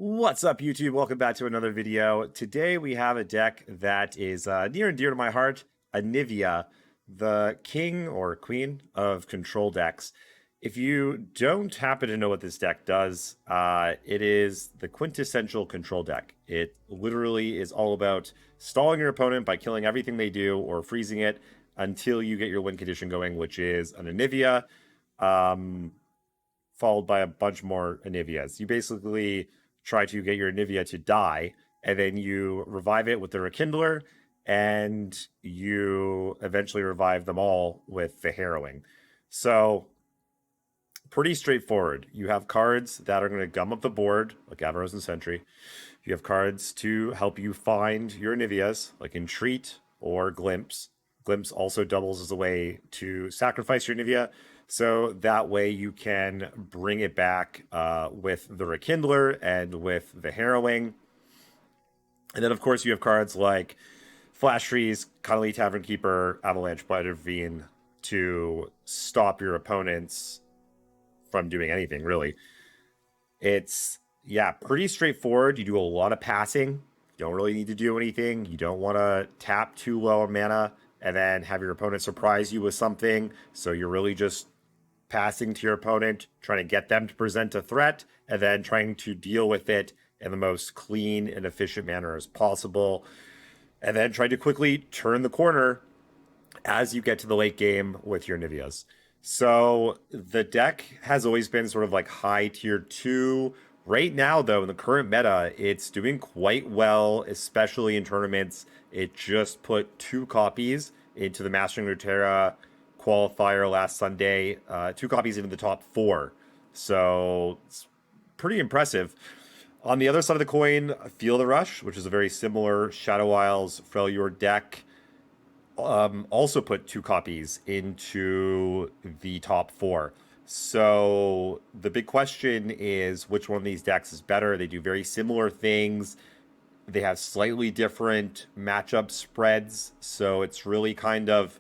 What's up, YouTube? Welcome back to another video. Today we have a deck that is near and dear to my heart, Anivia, the king or queen of control decks. If you don't happen to know what this deck does, it is the quintessential control deck. It literally is all about stalling your opponent by killing everything they do or freezing it until you get your win condition going, which is an Anivia, followed by a bunch more Anivias. You basically try to get your Anivia to die, and then you revive it with the Rekindler, and you eventually revive them all with the Harrowing. So, pretty straightforward. You have cards that are going to gum up the board, like Avaros and Sentry. You have cards to help you find your Anivias, like Entreat or Glimpse. Glimpse also doubles as a way to sacrifice your Anivia, so that way you can bring it back with the Rekindler and with the Harrowing. And then, of course, you have cards like Flash Freeze, Connolly Tavern Keeper, Avalanche Blight Ravine to stop your opponents from doing anything, really. It's, yeah, pretty straightforward. You do a lot of passing. You don't really need to do anything. You don't want to tap too low on mana and then have your opponent surprise you with something. So you're really just passing to your opponent, trying to get them to present a threat, and then trying to deal with it in the most clean and efficient manner as possible. And then trying to quickly turn the corner as you get to the late game with your Anivias. So the deck has always been sort of like high tier 2. Right now, though, in the current meta, it's doing quite well, especially in tournaments. It just put 2 copies into the Mastering Runeterra qualifier last Sunday, 2 copies into the top 4. So it's pretty impressive. On the other side of the coin, Feel the Rush, which is a very similar Shadow Isles Freljord deck, also put 2 copies into the top 4. So the big question is which one of these decks is better. They do very similar things. They have slightly different matchup spreads. So it's really kind of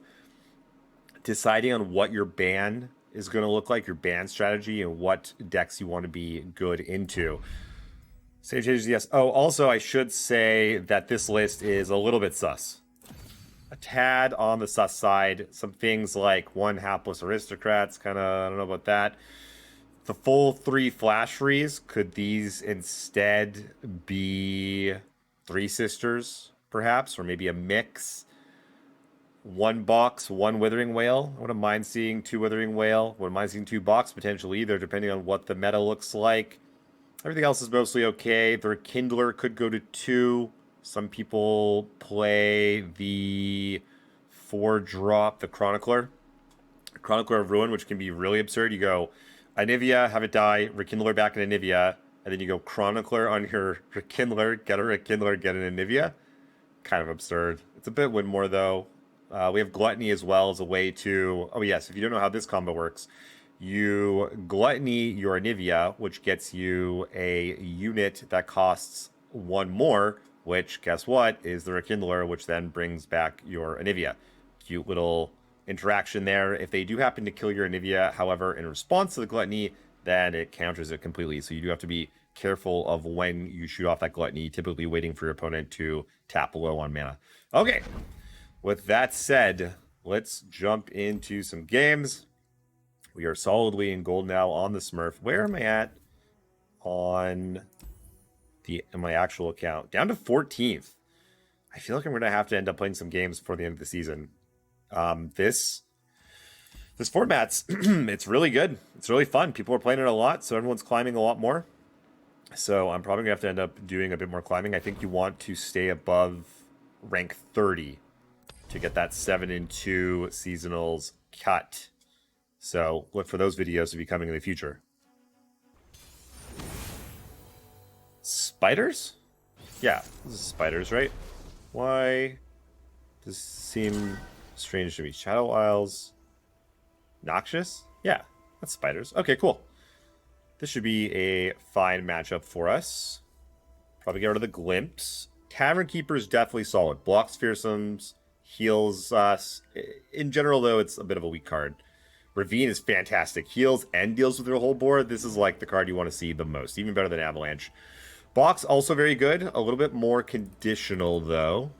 deciding on what your ban is going to look like, your ban strategy, and what decks you want to be good into. Save changes, yes. Oh, also, I should say that this list is a little bit sus. A tad on the sus side. Some things like 1 hapless aristocrats, kind of, I don't know about that. The full 3 flash freeze, could these instead be 3 sisters, perhaps, or maybe a mix? 1 box, 1 withering whale. I wouldn't mind seeing 2 withering whale. Wouldn't mind seeing 2 box potentially either, depending on what the meta looks like. Everything else is mostly okay. The Rekindler could go to 2. Some people play the 4-drop, the Chronicler of Ruin, which can be really absurd. You go Anivia, have it die, Rekindler back in Anivia, and then you go Chronicler on your Rekindler, get a Rekindler, get an Anivia. Kind of absurd. It's a bit win more though. We have Gluttony as well as a way to... Oh yes, if you don't know how this combo works, you Gluttony your Anivia, which gets you a unit that costs 1 more, which, guess what, is the Rekindler, which then brings back your Anivia. Cute little interaction there. If they do happen to kill your Anivia, however, in response to the Gluttony, then it counters it completely. So you do have to be careful of when you shoot off that Gluttony, typically waiting for your opponent to tap low on mana. Okay. With that said, let's jump into some games. We are solidly in gold now on the Smurf. Where am I at on my actual account? Down to 14th. I feel like I'm going to have to end up playing some games before the end of the season. This format's it's really good. It's really fun. People are playing it a lot, so everyone's climbing a lot more. So I'm probably going to have to end up doing a bit more climbing. I think you want to stay above rank 30 to get that 7-2 seasonals cut. So look for those videos to be coming in the future. Spiders? Yeah, this is spiders, right? Why does this seem strange to me? Shadow Isles. Noxus? Yeah, that's spiders. Okay, cool. This should be a fine matchup for us. Probably get rid of the Glimpse. Tavern Keeper is definitely solid. Blocks fearsomes, heals us. In general, though, it's a bit of a weak card. Ravine is fantastic. Heals and deals with your whole board. This is like the card you want to see the most. Even better than Avalanche. Box also very good. A little bit more conditional, though.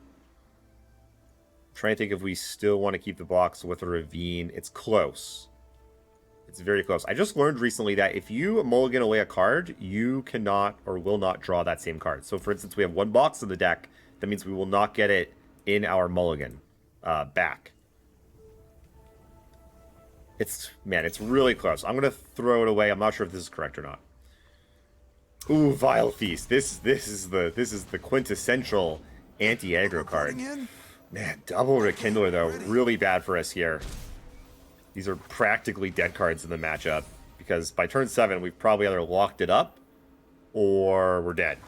I'm trying to think if we still want to keep the box with a Ravine. It's close. It's very close. I just learned recently that if you mulligan away a card, you cannot or will not draw that same card. So, for instance, we have one box in the deck. That means we will not get it in our mulligan back. It's really close. I'm gonna throw it away. I'm not sure if this is correct or not. Ooh, Vile Feast. This is the quintessential anti-aggro card. Man, double Rekindler though, really bad for us here. These are practically dead cards in the matchup because by turn 7 we've probably either locked it up or we're dead.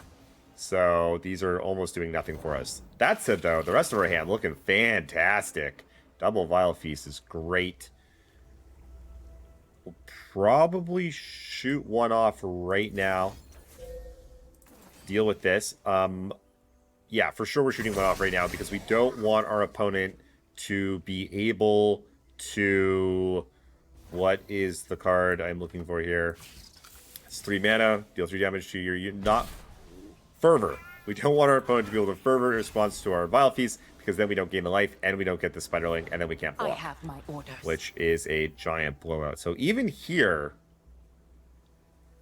So these are almost doing nothing for us. That said though, the rest of our hand looking fantastic. Double Vile Feast is great. We'll probably shoot one off right now. Deal with this. Yeah, for sure we're shooting one off right now because we don't want our opponent to be able to... What is the card I'm looking for here? It's 3 mana, deal 3 damage to your unit. Not Fervor. We don't want our opponent to be able to Fervor in response to our Vile Feast because then we don't gain the life and we don't get the Spiderling and then we can't block. I have my orders. Which is a giant blowout. So even here,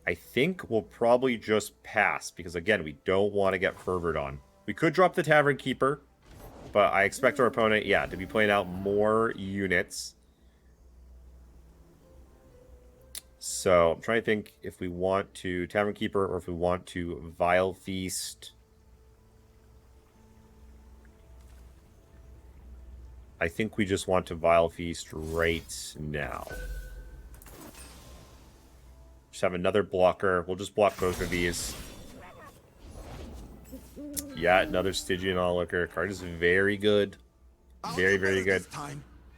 I think we'll probably just pass because again, we don't want to get fervored on. We could drop the Tavern Keeper, but I expect our opponent, yeah, to be playing out more units. So I'm trying to think if we want to Tavern Keeper or if we want to Vile Feast. I think we just want to Vile Feast right now. Just have another blocker. We'll just block both of these. Yeah, another Stygian Onlooker. Card is very good. Very, very good.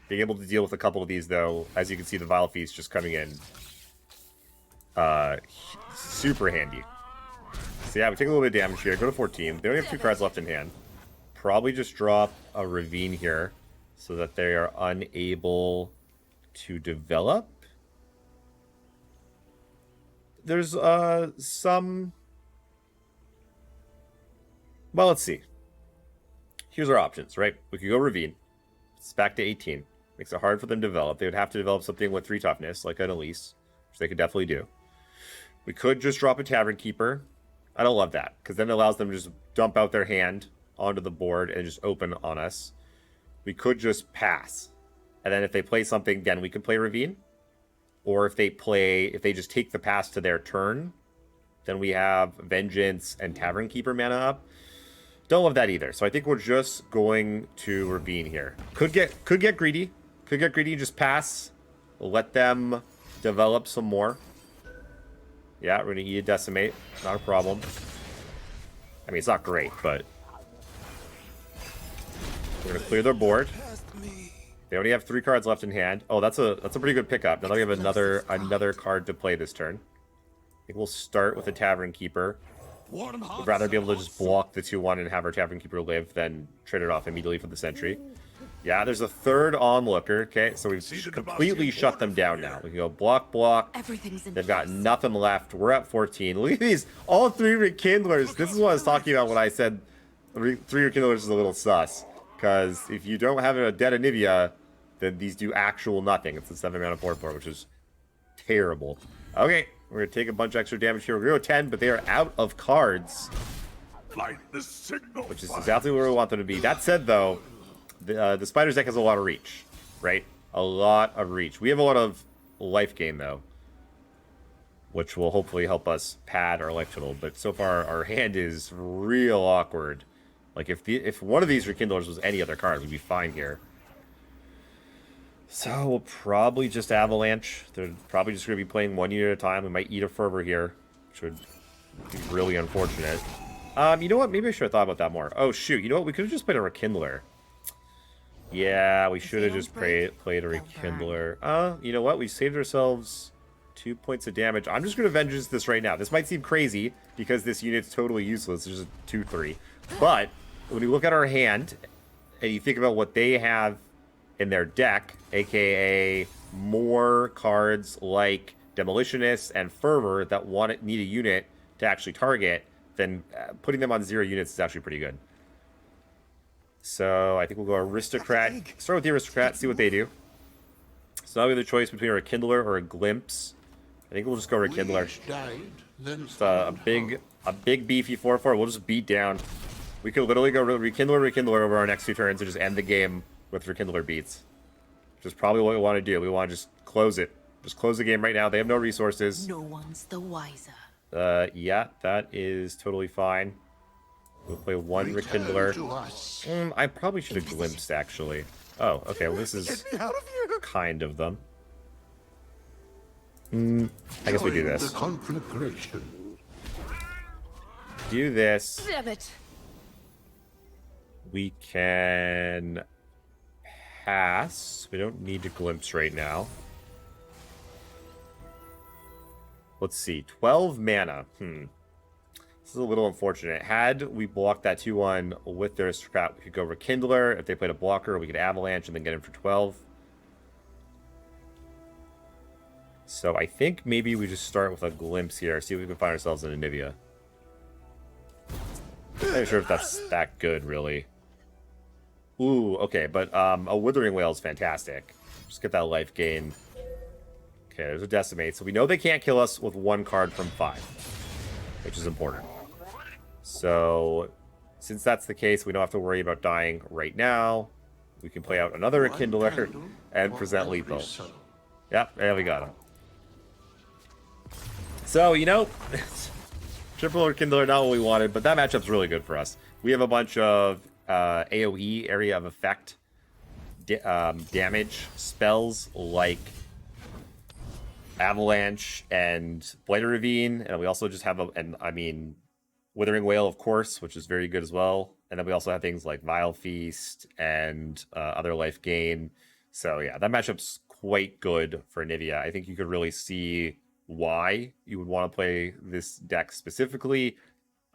Being able to deal with a couple of these, though, as you can see, the Vile Feast just coming in. Super handy. So yeah, we take a little bit of damage here. Go to 14. They only have 2 cards left in hand. Probably just drop a Ravine here so that they are unable to develop. There's some... Well, let's see. Here's our options, right? We could go Ravine. It's back to 18. Makes it hard for them to develop. They would have to develop something with 3 toughness, like an Elise, which they could definitely do. We could just drop a Tavern Keeper. I don't love that, because then it allows them to just dump out their hand onto the board and just open on us. We could just pass. And then if they play something, then we could play Ravine. Or if they just take the pass to their turn, then we have Vengeance and Tavern Keeper mana up. Don't love that either. So I think we're just going to Ravine here. Could get greedy. Could get greedy, just pass. We'll let them develop some more. Yeah, we're going to eat a Decimate. Not a problem. I mean, it's not great, but... We're going to clear their board. They only have 3 cards left in hand. Oh, that's a pretty good pickup. Now that we have another card to play this turn. I think we'll start with a Tavern Keeper. We'd rather be able to just block the 2-1 and have our Tavern Keeper live than trade it off immediately for the Sentry. Yeah, there's a 3rd Onlooker. Okay, so we've completely shut them down now. We can go block. They've got nothing left. We're at 14. Look at these. All 3 Rekindlers. This is what I was talking about when I said 3 Rekindlers is a little sus. Because if you don't have a dead Anivia, then these do actual nothing. It's a 7 mana 4/4, which is terrible. Okay, we're going to take a bunch of extra damage here. We're going to go 10, but they are out of cards. Which is exactly where we want them to be. That said, though, the Spider's deck has a lot of reach, right? A lot of reach. We have a lot of life gain, though, which will hopefully help us pad our life total. But so far, our hand is real awkward. Like, if one of these Rekindlers was any other card, we'd be fine here. So we'll probably just Avalanche. They're probably just going to be playing 1 unit at a time. We might eat a Fervor here, which would be really unfortunate. You know what? Maybe I should have thought about that more. Oh, shoot. You know what? We could have just played a Rekindler. Yeah, we should have just played a Rekindler. You know what? We saved ourselves 2 points of damage. I'm just going to Vengeance this right now. This might seem crazy because this unit's totally useless. There's a 2/3. But when you look at our hand and you think about what they have in their deck, aka more cards like Demolitionists and Fervor that need a unit to actually target, then putting them on 0 units is actually pretty good. So I think we'll go Aristocrat. Start with the Aristocrat, see what they do. So now we have the choice between a Rekindler or a Glimpse. I think we'll just go Rekindler. Just a big beefy 4/4. We'll just beat down. We could literally go Rekindler over our next 2 turns and just end the game with Rekindler beats. Which is probably what we want to do. We want to just close it. Just close the game right now. They have no resources. No one's the wiser. Yeah, that is totally fine. We'll play 1 Rekindler. I probably should have glimpsed, actually. Oh, okay, well this is kind of them. I guess we do this. Do this. Damn it. We can pass. We don't need to glimpse right now. Let's see. 12 mana. This is a little unfortunate. Had we blocked that 2/1 with their Aristocrat, we could go Rekindler. If they played a blocker, we could Avalanche and then get him for 12. So I think maybe we just start with a glimpse here. See if we can find ourselves in Anivia. I'm not sure if that's that good, really. Ooh, okay, but a Withering Wail is fantastic. Just get that life gain. Okay, there's a Decimate. So we know they can't kill us with 1 card from 5, which is important. So, since that's the case, we don't have to worry about dying right now. We can play out another Rekindler and present lethal. Yep, there we got him. So, you know, triple Rekindler, not what we wanted, but that matchup's really good for us. We have a bunch of AoE, area of effect, damage spells like Avalanche and Blighter Ravine, and we also just have Withering Wail, of course, which is very good as well. And then we also have things like Vile Feast and other life gain. So yeah, that matchup's quite good for Anivia. I think you could really see why you would want to play this deck specifically.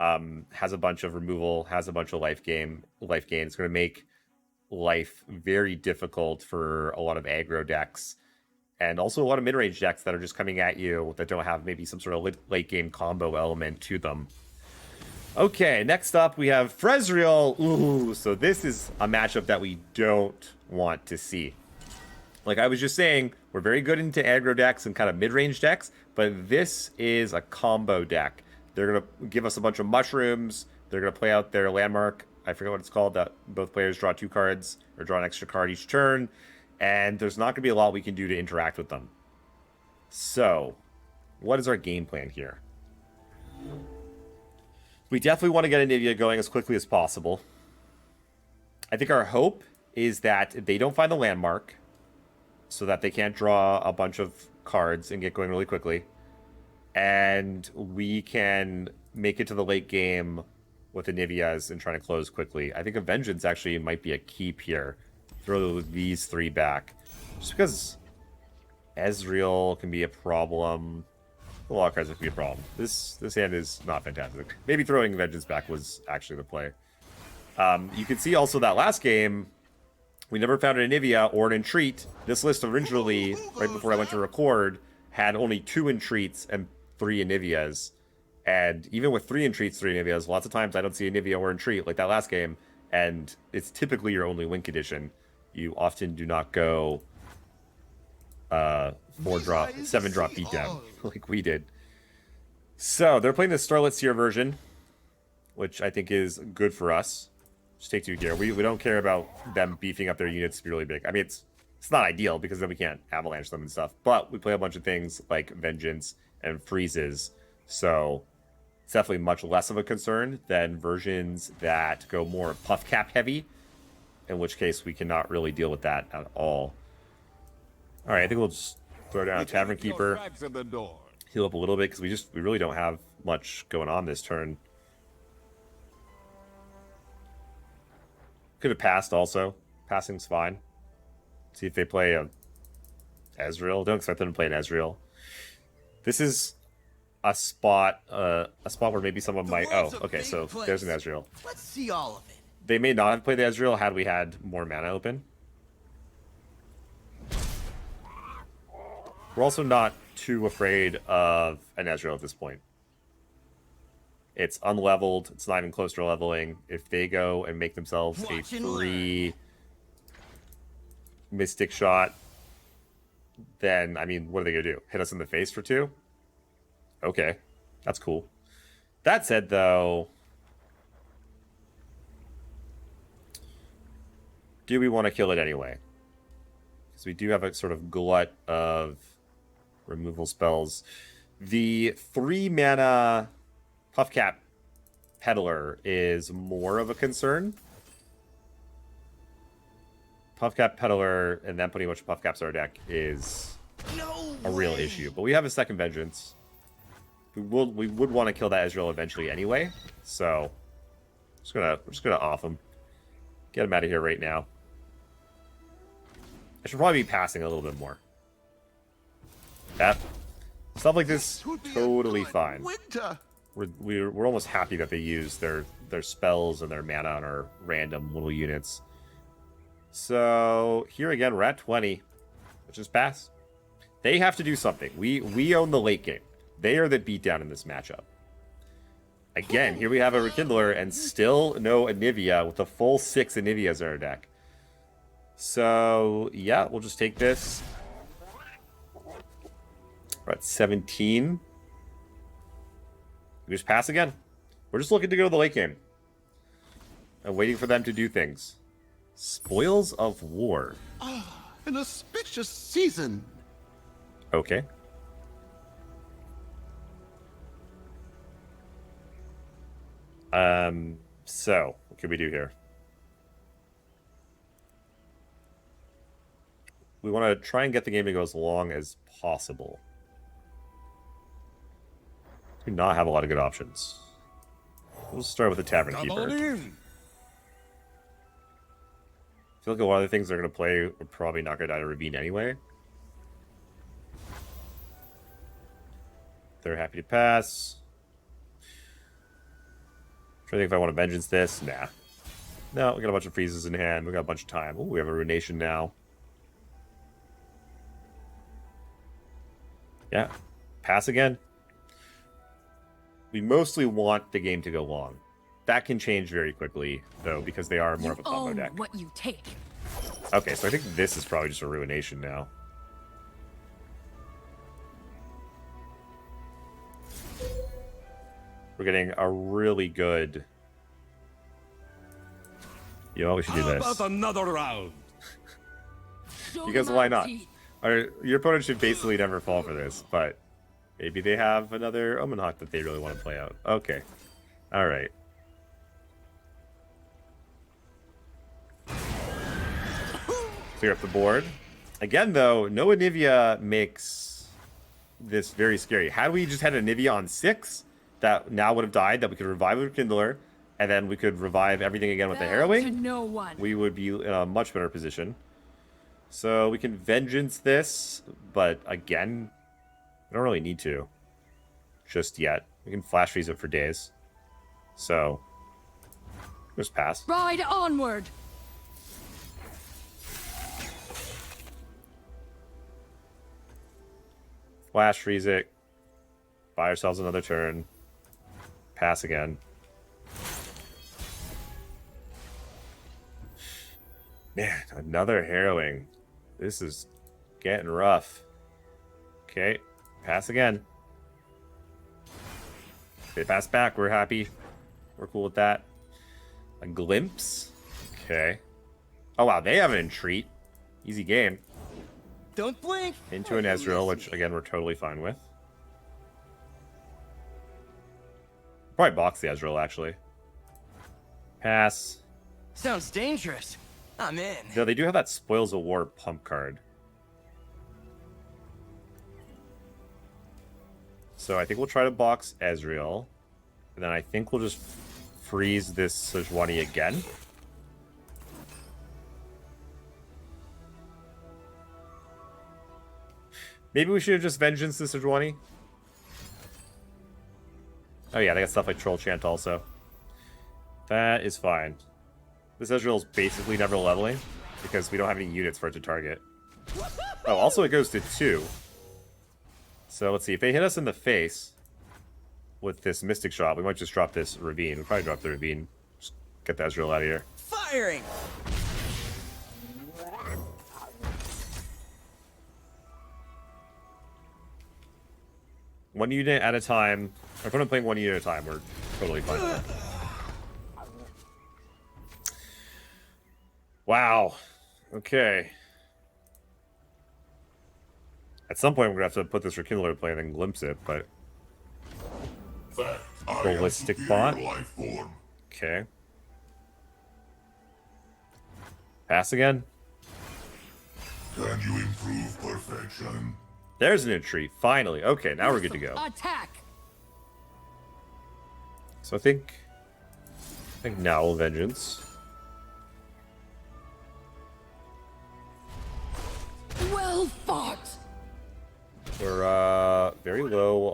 Has a bunch of removal, has a bunch of life gain. It's going to make life very difficult for a lot of aggro decks. And also a lot of mid-range decks that are just coming at you that don't have maybe some sort of late-game combo element to them. Okay, next up we have Frezreal. Ooh, so this is a matchup that we don't want to see. Like I was just saying, we're very good into aggro decks and kind of mid-range decks, but this is a combo deck. They're going to give us a bunch of mushrooms. They're going to play out their landmark. I forget what it's called, that both players draw 2 cards or draw an extra card each turn. And there's not going to be a lot we can do to interact with them. So, what is our game plan here? We definitely want to get Anivia going as quickly as possible. I think our hope is that they don't find the landmark so that they can't draw a bunch of cards and get going really quickly. And we can make it to the late game with Anivia's and trying to close quickly. I think a Vengeance actually might be a keep here. Throw these 3 back. Just because Ezreal can be a problem. A lot of cards can be a problem. This hand is not fantastic. Maybe throwing Vengeance back was actually the play. You can see also that last game, we never found an Anivia or an Entreat. This list originally, right before I went to record, had only 2 Entreats and 3 Anivias. And even with 3 Entreats, 3 Anivias, lots of times I don't see Anivia or Entreat like that last game. And it's typically your only win condition. You often do not go 4-drop, 7-drop beatdown like we did. So they're playing the Starlit Seer version, which I think is good for us. Just take 2 here. We don't care about them beefing up their units to be really big. I mean, it's not ideal because then we can't avalanche them and stuff. But we play a bunch of things like Vengeance and Freezes. So it's definitely much less of a concern than versions that go more puff cap heavy, in which case we cannot really deal with that at all. All right, I think we'll just throw down a Tavern Keeper, heal up a little bit because we really don't have much going on this turn. Could have passed also. Passing's fine. See if they play a Ezreal. Don't expect them to play an Ezreal. This is a spot where maybe someone might. Oh, okay. So there's an Ezreal. Let's see all of it. They may not have played the Ezreal had we had more mana open. We're also not too afraid of an Ezreal at this point. It's unleveled. It's not even close to leveling. If they go and make themselves a free Mystic shot, then, I mean, what are they going to do? Hit us in the face for 2? Okay, that's cool. That said, though, do we want to kill it anyway? Because we do have a sort of glut of removal spells. The 3-mana Puffcap Peddler is more of a concern. Puffcap Peddler and then putting a bunch of Puffcaps in our deck is a real issue. But we have a second Vengeance. We would want to kill that Ezreal eventually anyway. So we're just gonna off him. Get him out of here right now. I should probably be passing a little bit more. That stuff like this totally fine. We're almost happy that they use their spells and their mana on our random little units. So here again, we're at 20. Let's just pass. They have to do something. We own the late game. They are the beatdown in this matchup. Again, here we have a Rekindler and still no Anivia with a full 6 Anivias in our deck. So yeah, we'll just take this. We're at 17. We just pass again. We're just looking to go to the late game. And waiting for them to do things. Spoils of War. An auspicious season. Okay. So, what can we do here? We want to try and get the game to go as long as possible. Do not have a lot of good options. We'll start with the Tavern Keeper. I feel like a lot of the things they're going to play are probably not going to die to Ravine anyway. They're happy to pass. I'm trying to think if I want to Vengeance this. Nah. No, we got a bunch of freezes in hand. We got a bunch of time. Oh, we have a Runation now. Yeah. Pass again. We mostly want the game to go long. That can change very quickly, though, because they are more of a combo deck. What you take. Okay, so I think this is probably just a Ruination now. We're getting a really good... You know, we should do this. How about another round? Because why not? Your opponent should basically never fall for this, but maybe they have another Omen Hawk that they really want to play out. Okay. Alright. Clear up the board. Again, though, no Anivia makes this very scary. Had we just had Anivia on 6, that now would have died, that we could revive with Kindler, and then we could revive everything again with the Harrowing, we would be in a much better position. So we can Vengeance this, but again, we don't really need to just yet. We can Flash Freeze it for days. So, just pass. Ride onward! Flash Freeze it. Buy ourselves another turn. Pass again. Man, another Harrowing. This is getting rough. Okay, pass again. They pass back, we're happy. We're cool with that. A Glimpse. Okay. Oh wow, they have an Entreat. Easy game. Don't blink. Into an Ezreal, which again we're totally fine with. Probably box the Ezreal actually. Pass. Sounds dangerous. I'm in. No, they do have that Spoils of War pump card. So I think we'll try to box Ezreal. And then I think we'll just freeze this Sejuani again. Maybe we should have just Vengeance this Sejuani. Oh yeah, they got stuff like Troll Chant also. That is fine. This Ezreal is basically never leveling because we don't have any units for it to target. Oh, also it goes to 2. So let's see, if they hit us in the face, with this Mystic Shot. We might just drop this Ravine. We'll probably drop the Ravine. Just get the Ezreal out of here. Firing! One unit at a time. Our opponent playing one unit at a time. We're totally fine with that. Wow. Okay. At some point, we're going to have to put this Rekindler play and then glimpse it, but... Ballistic bot. Okay. Pass again. Can you improve perfection? There's an entry. Finally. Okay, now we're good to go. Attack! So I think now Vengeance. Well fought. We're very low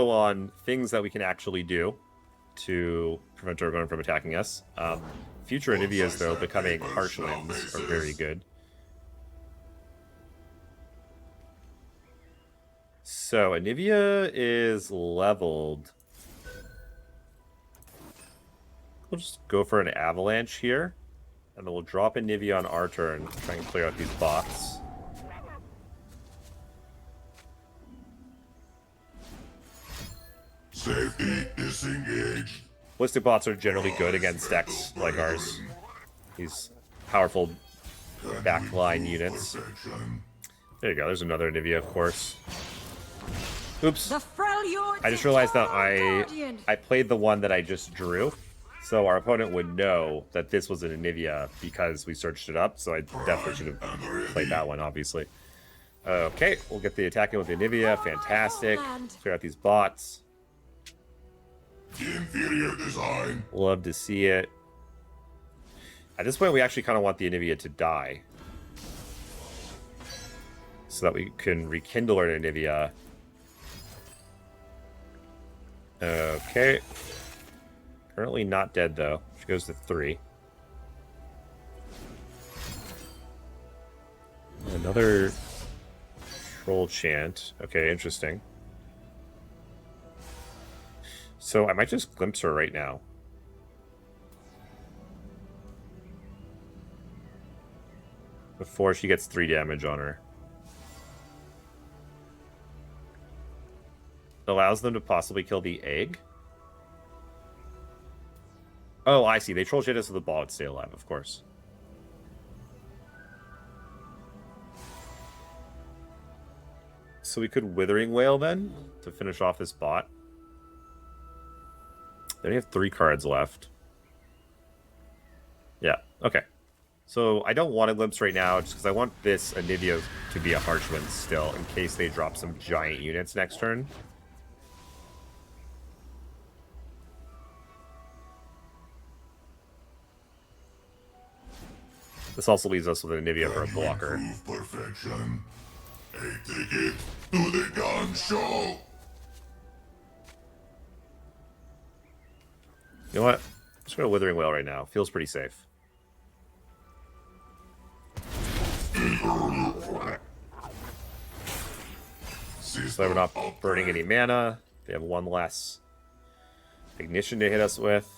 on things that we can actually do to prevent our opponent from attacking us. Future Anivias, though, becoming Harsh Winds are very good. So Anivia is leveled. We'll just go for an Avalanche here. And then we'll drop Anivia on our turn, try and clear out these bots. Safety disengaged. Ballistic bots are generally good against decks like ours. These powerful backline units. There you go, there's another Anivia, of course. Oops. I just realized that I played the one that I just drew. So our opponent would know that this was an Anivia because we searched it up. So I definitely should have played that one, obviously. Okay, we'll get the attacking with the Anivia. Fantastic. Clear out these bots. Inferior design. Love to see it. At this point, we actually kind of want the Anivia to die. So that we can rekindle our Anivia. Okay. Currently not dead, though. She goes to 3. Another troll chant. Okay, interesting. So I might just glimpse her right now. Before she gets 3 damage on her. Allows them to possibly kill the egg. Oh, I see. They troll shit us with the ball to stay alive, of course. So we could Withering Wail then to finish off this bot. They only have 3 cards left. Yeah, okay. So I don't want to glimpse right now just because I want this Anivia to be a Harsh Wind still in case they drop some giant units next turn. This also leaves us with an Anivia for a blocker. Perfection. A ticket to the gun show. You know what? I'm just going to Withering Wail right now. Feels pretty safe. So we're not burning any mana. They have 1 less Ignition to hit us with.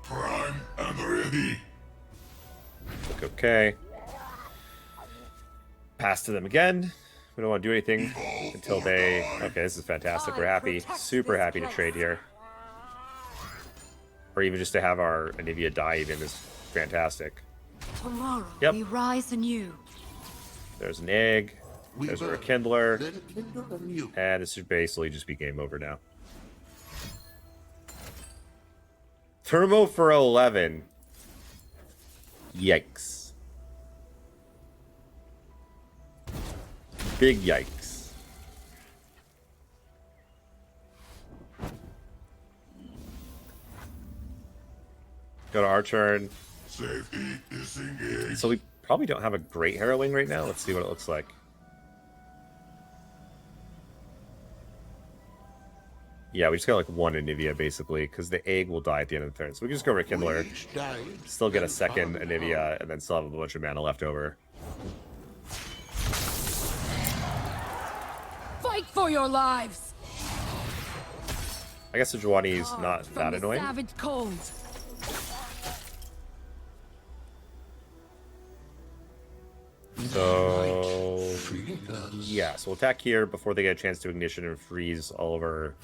Prime and ready. Look okay. Pass to them again. We don't want to do anything until they... Okay, this is fantastic. We're happy. Super happy to trade here. Or even just to have our Anivia die even is fantastic. Tomorrow Yep. we rise anew. There's an egg. There's a Rekindler. Let it kindle anew. And this should basically just be game over now. Thermo for 11. Yikes. Big yikes. Go to our turn. Safety disengaged. So we probably don't have a great Harrowing right now. Let's see what it looks like. Yeah, we just got like 1 Anivia basically, because the egg will die at the end of the turn. So we can just go Rekindler, Each died still get a and second found Anivia, and then still have a bunch of mana left over. Fight for your lives. I guess Sejuani is Carved not from that the annoying. Savage cold. So yeah, so we'll attack here before they get a chance to ignition and freeze all of our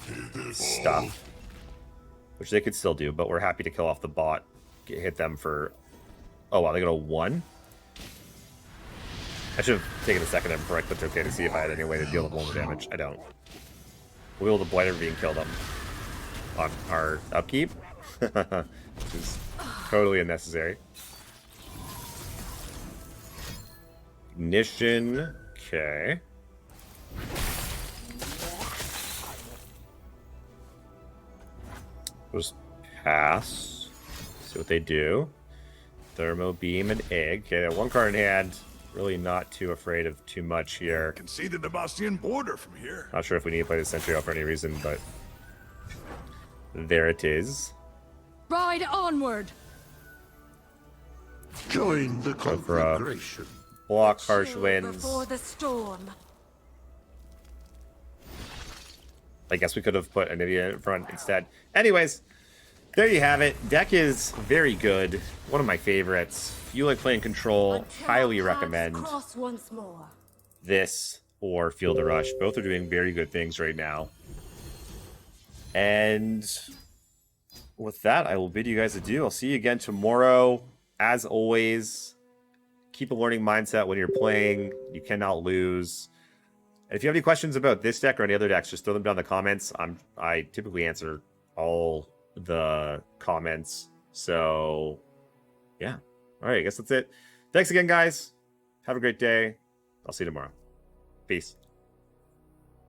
stuff, which they could still do, but we're happy to kill off the bot, hit them for, oh wow, they got a 1. I should have taken a second before I clicked OK to see if I had any way to deal with more damage. I don't. We'll be able to blighter being killed on our upkeep, which is totally unnecessary. Ignition. Okay. Just pass. See what they do. Thermo beam and egg. Okay, one card in hand. Really not too afraid of too much here. Can see the Demacian border from here. Not sure if we need to play the Sentry off for any reason, but there it is. Ride onward. Join the for a conflagration. Block harsh Chill winds. before the storm. I guess we could have put Anivia in front instead. Anyways, there you have it. Deck is very good. One of my favorites. If you like playing Control, Until highly our paths recommend cross once more. this or Field of Rush. Both are doing very good things right now. And with that, I will bid you guys adieu. I'll see you again tomorrow. As always, keep a learning mindset when you're playing. You cannot lose. And if you have any questions about this deck or any other decks, just throw them down in the comments. I typically answer all the comments. So, yeah. All right, I guess that's it. Thanks again, guys. Have a great day. I'll see you tomorrow. Peace.